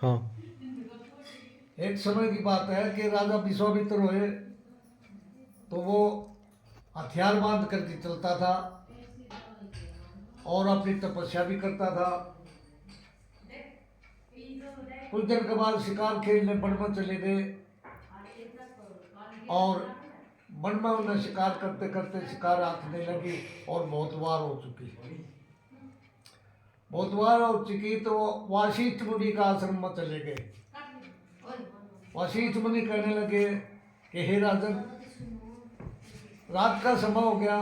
हाँ। एक समय की बात है कि राजा विश्वामित्र हुए तो वो हथियार बांध करके चलता था और अपनी तपस्या भी करता था। कुछ दिन के बाद शिकार खेलने वन में चले गए और वन में उन्हें शिकार करते करते शिकार आंकने लगी और बहुत बार हो चुकी तो वो वशिष्ठ मुनि का आश्रम में चले गए। वशिष्ठ मुनि कहने लगे कि हे राजन, रात का समय हो गया,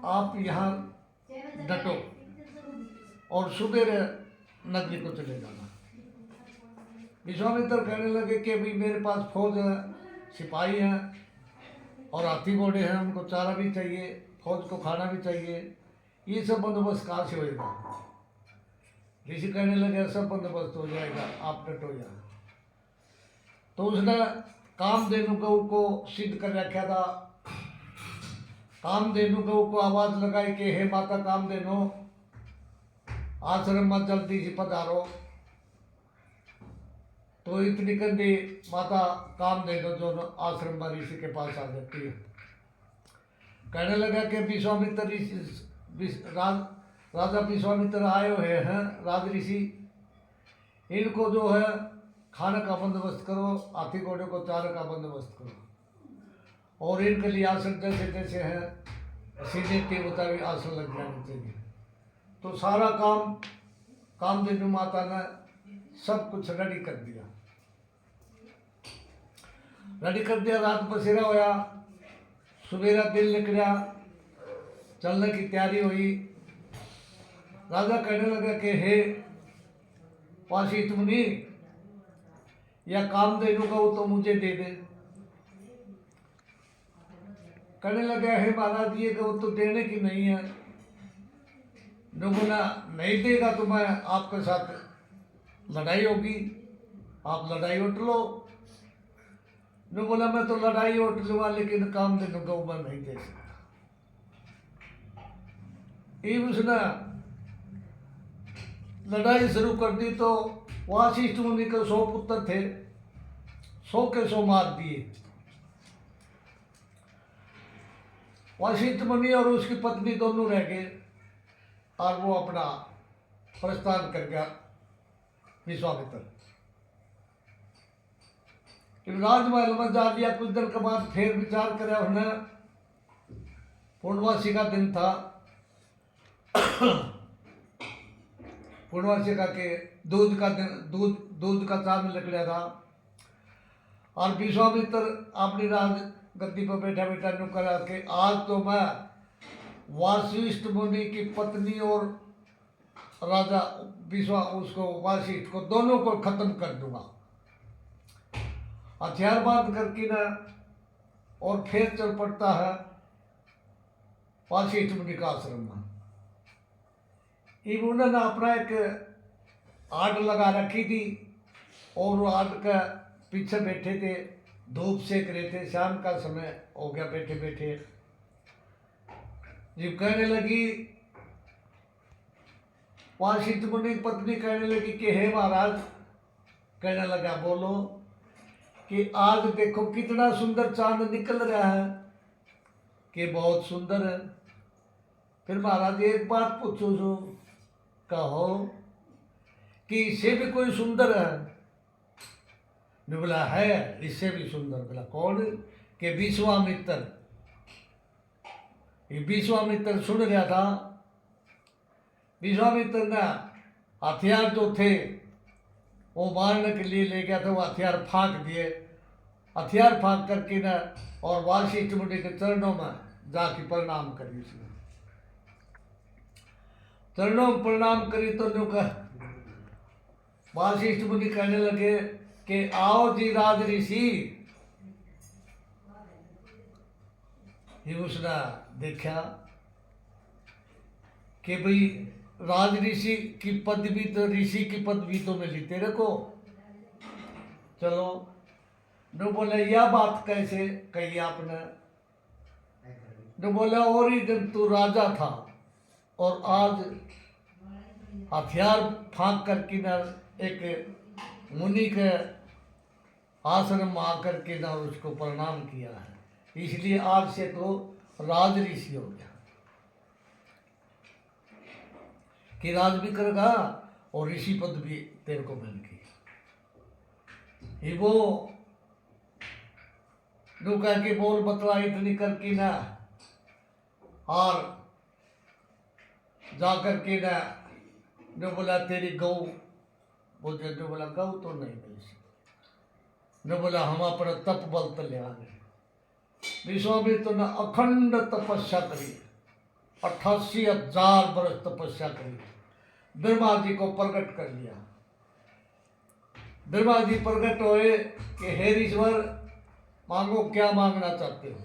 आप यहाँ डटो और सुबह नगरी को चले जाना। विश्वामित्र कहने लगे कि अभी मेरे पास फौज है, सिपाही हैं और हाथी घोड़े हैं, उनको चारा भी चाहिए, फौज को खाना भी चाहिए, ये सब बंदोबस्त कहाँ से होएगा। ऋषि कहने लगे सब बंदोबस्त हो जाएगा, आप डटो यहाँ। तो उसने कामधेनु गऊ को सिद्ध कर रखा था। कामधेनु गऊ को आवाज लगाई कि हे माता कामधेनु, आश्रम में जल्दी से पधारो। तो इतनी गंदी माता कामधेनु जो आश्रम में ऋषि के पास आ जाती है। कहने लगा कि विश्वामित्र राजा विश्वामित्र आए हुए हैं, राज ऋषि, इनको जो है खाने का बंदोबस्त करो, हाथी घोड़े को चारे का बंदोबस्त करो और इनके लिए आसन जैसे जैसे हैं सीधे के मुताबिक आसन लग जाने चाहिए। तो सारा काम कामधेनु माता ने सब कुछ रेडी कर दिया। रात बसेरा होया, सवेरा दिन निकलिया, चलने की तैयारी हुई। राजा कहने लगा कि हे वशिष्ठ मुनि, या कामधेनु का वो तो मुझे दे दे। कहने लगा हे महाराज, ये वो तो देने की नहीं है। जो बोला नहीं देगा तो मैं आपके साथ लड़ाई होगी, आप लड़ाई उठ लो। जो बोला मैं तो लड़ाई उठ लूँगा लेकिन कामधेनु गऊ मैं नहीं दे सकता। ये उसने लड़ाई शुरू कर दी। तो वशिष्ठ मुनि के 100 पुत्र थे, 100 के 100 मार दिए। वशिष्ठ मुनि और उसकी पत्नी दोनों रह गए और वो अपना प्रस्थान कर गया विश्वामित्र। राजमहल में जा लिया। कुछ दिन के बाद फिर विचार कराया उन्हें। पूर्णवासी का दिन था। पूर्णवासी का के दूध का दिन, दूध का चांद निकला था और विश्वामित्र अपनी राज गद्दी पर बैठा बैठा नु करा के आज तो मैं वशिष्ठ मुनि की पत्नी और राजा वशिष्ठ को दोनों को खत्म कर दूंगा। हथियार बांध करके ना और फिर चल पड़ता है वशिष्ठ मुनि का आश्रम में। उन्होंने अपना एक आड़ लगा रखी थी और वो आड़ का पीछे बैठे थे, धूप सेक रहे थे। शाम का समय हो गया बैठे बैठे। जब कहने लगी वशिष्ठ मुनि की पत्नी कहने लगी कि हे महाराज, कहने लगा बोलो कि आज देखो कितना सुंदर चांद निकल रहा है, कि बहुत सुंदर है। फिर महाराज एक बात पूछो जो कहो कि इससे भी कोई सुंदर है। ने बोला है इससे भी सुंदर। बोला कौन? कि विश्वामित्र। ये विश्वामित्र सुन रहा था। विश्वामित्र ने हथियार जो थे वो मारने के लिए ले गया था, वो हथियार फाँक दिए। हथियार फाँक करके न और वशिष्ठ मुनि के चरणों में जाके प्रणाम करी। उसने चरणों में प्रणाम करी तो वशिष्ठ मुनि कहने लगे कि आओ जी राज ऋषि। ये उसने देखा कि भाई राज ऋषि की पदवी तो ऋषि की पदवी तो मिली तेरे को। चलो न बोले यह बात कैसे कही आपने। न बोला और ही दिन तू राजा था और आज हथियार फाँक करके न एक मुनि के आश्रम में आकर के ना उसको प्रणाम किया है, इसलिए आज से तो राज ऋषि हो गया कि राज भी करेगा और ऋषि पद भी तेरे को मिल गई। ये वो कह के बोल बतला इतनी करके ना, और जा करके ना जो बोला तेरी गौ, बोलते जो बोला गौ तो नहीं मिल सकती, जो बोला हम अपना तप बल तो ले आगे। विश्वामित्र ने अखंड तपस्या करी, 88,000 वर्ष तपस्या करी, ब्रह्मा जी को प्रकट कर लिया। ब्रह्मा जी प्रकट हुए कि हे ईश्वर मांगो क्या मांगना चाहते हो।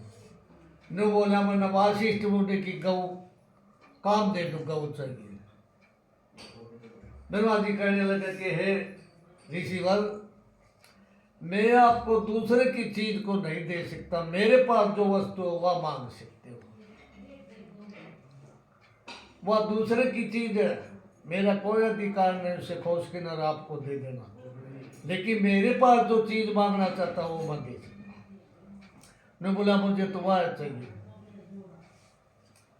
न बोला मैं वाशिष्ठ मुनि की गौ काम दे दो, गौ चाहिए। ब्रह्मा जी कहने लगे कि हे ऋषिवर, मैं आपको दूसरे की चीज को नहीं दे सकता, मेरे पास जो वस्तु है वह मांग सकते हो, वह दूसरे की चीज है, मेरा कोई अधिकार नहीं उसे खोज के न आपको दे देना, लेकिन मेरे पास जो चीज मांगना चाहता हूं वो मैं दे सकता। मैं बोला मुझे तो वह चाहिए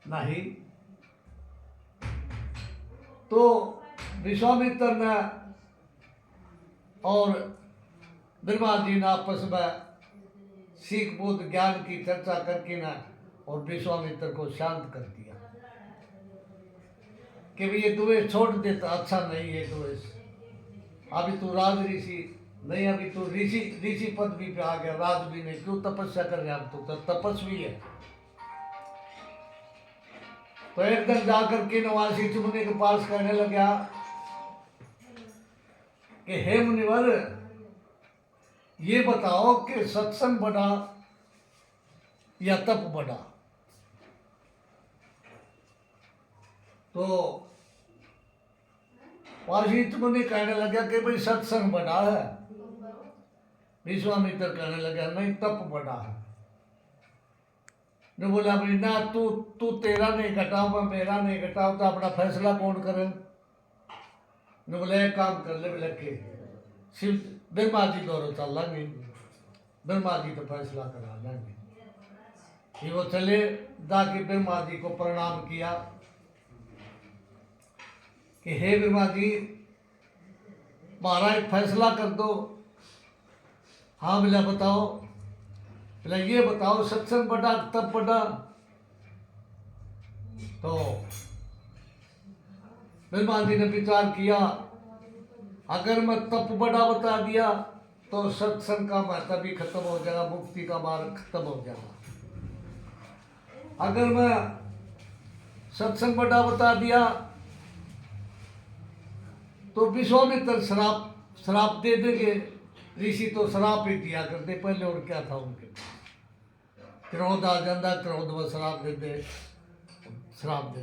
नहीं। तो विश्वामित्र ने और ब्रह्मा जी ने आपस में सीख बोध ज्ञान की चर्चा करके ना और विश्वामित्र को शांत कर दिया कि भाई ये तुम्हें छोड़ देता अच्छा नहीं है, तुम्हें अभी तू राज ऋषि नहीं, अभी तू ऋषि पदवी पे आ गया, राज भी नहीं, क्यों तपस्या कर रहे, अब तो तपस्वी है। तो एक दिन जाकर के वाशिष्ठ मुनि के पास कहने लगा कि हे मुनिवर, ये बताओ कि सत्संग बड़ा या तप बड़ा। तो वाशिष्ठ मुनि कहने लगा कि भाई सत्संग बड़ा है। विश्वामित्र कहने लगा नहीं, तप बड़ा है। ने बोला भाई ना, तू तेरा नहीं घटाओ, मैं मेरा नहीं घटाओ, तो अपना फैसला कौन करे। ने बोला एक काम कर ले, बोले के शिव ब्रह्मा जी दौरों चल लेंगे, ब्रह्मा जी तो फैसला करा लेंगे। वो चले, जाके ब्रह्मा जी को प्रणाम किया कि हे ब्रह्मा जी, महाराज फैसला कर दो। हाँ बोला बताओ। बोला ये बताओ सत्संग बड़ा तब बड़ा। तो ब्रह्मा जी ने विचार किया, अगर मैं तप बड़ा बता दिया तो सत्संग का महत्व भी खत्म हो जाएगा, मुक्ति का मार्ग खत्म हो जाएगा। अगर मैं सत्संग बड़ा बता दिया तो विश्वामित्र श्राप दे देंगे। ऋषि तो श्राप ही दिया करते पहले, और क्या था उनके, क्रोध आ जाता, क्रोध में श्राप दे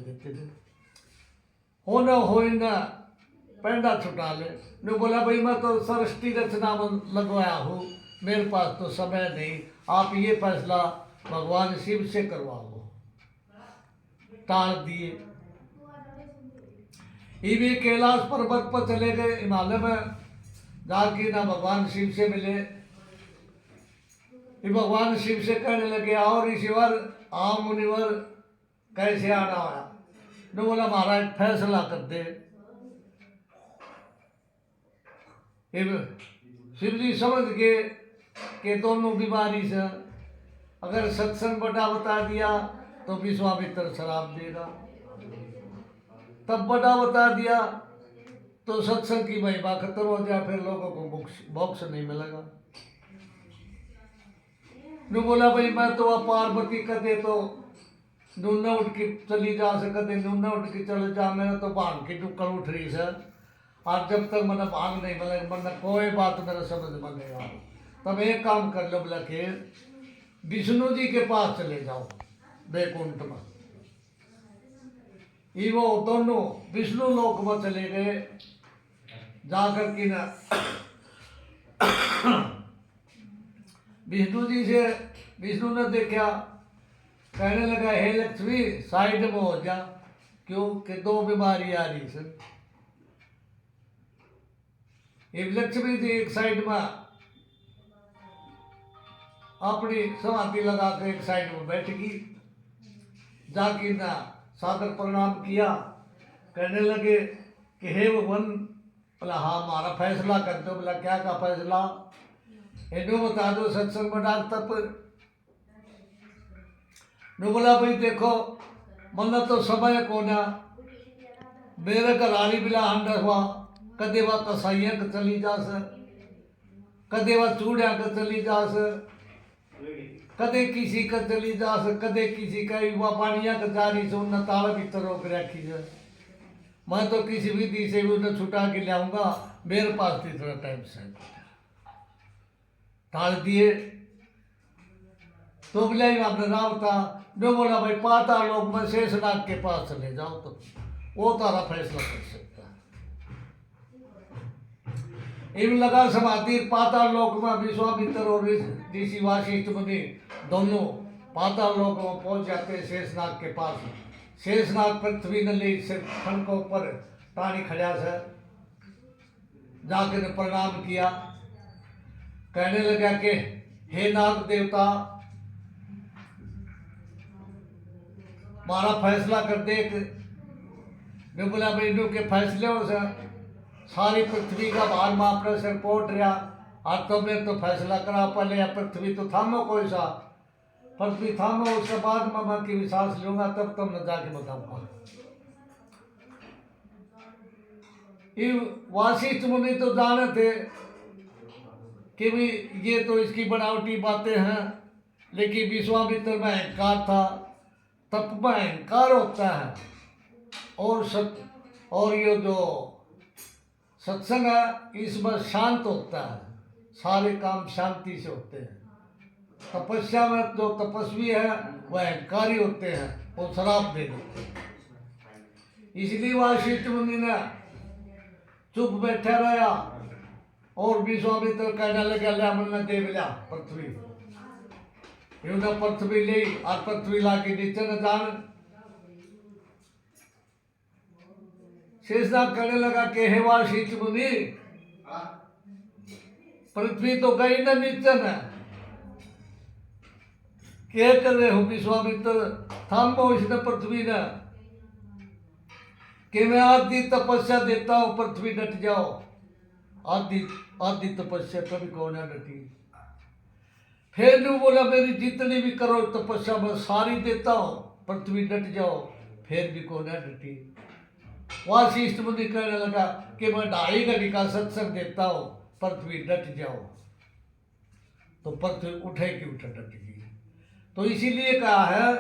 देते थे। होना हो ना पैंडा छुटा ले। ने बोला भाई मैं तो सृष्टि रचना में लगवाया हूँ, मेरे पास तो समय नहीं, आप ये फैसला भगवान शिव से करवाओ। टाल दिए। ये भी कैलाश पर्वत पर चले गए, हिमालय में जाके ना भगवान शिव से मिले। ये भगवान शिव से कहने लगे आओ ऋषिवर, आओ मुनिवर, कैसे आना है। ने बोला महाराज फैसला कर दे। शिव जी समझ गए कि दोनों बीमारी से, अगर सत्संग बड़ा बता दिया तो विश्वामित्र श्राप देगा, तब बड़ा बता दिया तो सत्संग की महिमा खत्म हो जाए, फिर लोगों को मोक्ष नहीं मिलेगा। नु बोला भाई मैं तो पार्वती कदे तो नूना उठ के चली जा सकते, नूना उठ के चले जा, मेरा तो भांग की टुक्कड़ उठ रही सर, और जब तक मैंने भांग नहीं मिले मैंने कोई बात मेरा समझ में नहीं आ। तब एक काम कर लो, बोला कि विष्णु जी के पास चले जाओ बैकुंठ में। ये वो दोनों विष्णु लोक में चले गए। जाकर के ना विष्णु जी से विष्णु ने देखा, कहने लगा हे लक्ष्मी साइड में हो जा, क्यों कि दो बीमारी आ रही सर। ये लक्ष्मी जी एक साइड में अपनी समाधि लगा कर एक साइड में बैठ गई, जाके ना सादर प्रणाम किया, कहने लगे कि हे भगवान। बोला हाँ हमारा फैसला कर दो। बोला क्या का फैसला? इन्हों बता दो सत्संग में डाक तब। नो बोला भाई देखो मतलब तो समय को ना मेरे घराली बिला हंडर हुआ, कदे वह कसाइया के चली जास, कदे वह चूड़िया के चली जास, कदे किसी का चली जास, कदे किसी का युवा पानिया का जारी से उन्हें ताला भीतर रोक रखी जाए। मैं तो किसी विधि से भी उन्हें छुटा के लाऊंगा, मेरे पास तीसरा टाइम से टाल दिए। तो बोला आपने राम था जो बोला भाई पाताल लोक में शेषनाग के पास चले जाओ, तो वो तारा फैसला कर सकता है। इन लगा समाधि पाताल लोक में विश्वामित्र और ऋषि वशिष्ठ मुनि दोनों पाताल लोक में पहुंच जाते हैं शेषनाग के पास। शेषनाग पृथ्वी ने ले से खड़कों पर टाणी खड़ा से जाकर प्रणाम किया, कहने लगा कि हे नाग देवता मारा फैसला कर देख। मैं बोला भाई इन्हों के फैसले हो सर सारी पृथ्वी का भार में अपने सिर पोट रहा, और तुमने तो फैसला करा पहले या पृथ्वी तो थामो कोई सा, पृथ्वी थामो उसके बाद मैं की विश्वास लूंगा तब तुम न जाके बताऊंगा। वशिष्ठ मुनि तो जाने थे कि भी ये तो इसकी बनावटी बातें हैं, लेकिन विश्वामित्र में अहंकार था। तप में अहंकार होता है और ये जो सत्संग है इसमें शांत होता है, सारे काम शांति से होते हैं। तपस्या में जो तपस्वी है वह अहंकारी होते हैं, वो शराब दे देते हैं। इसलिए वशिष्ठ मुनि ने चुप बैठा रहा और विश्वामित्र कहने लगा ले हमने दे लिया पृथ्वी। इन्होंने पृथ्वी ली और पृथ्वी ला के नीचे न जान। शेषनाग कहने लगा कि हे वशिष्ठ मुनि पृथ्वी तो गई न नीचे न, क्या कर रहे हो विश्वामित्र? थामो इसने पृथ्वी न कि मैं आदि तपस्या देता हूं पृथ्वी डट जाओ। आदि तपस्या कभी कौन ना डटी। फिर नु बोला मेरी जितनी भी करो तपस्या मैं सारी देता हूं, पृथ्वी डट जाओ, फिर भी कौन ना डटी। वशिष्ठ मुनि कहने लगा कि मैं 2.5 घड़ी का सत्संग देता हूं, पृथ्वी डट जाओ, तो पृथ्वी उठेगी उठे डट गई। तो इसीलिए कहा है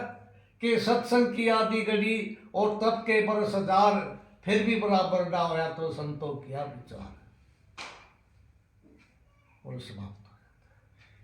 कि सत्संग की आधी घड़ी और तप के बरस हजार, फिर भी बराबर ना होया तो संतों किया विचार। और समाप्त।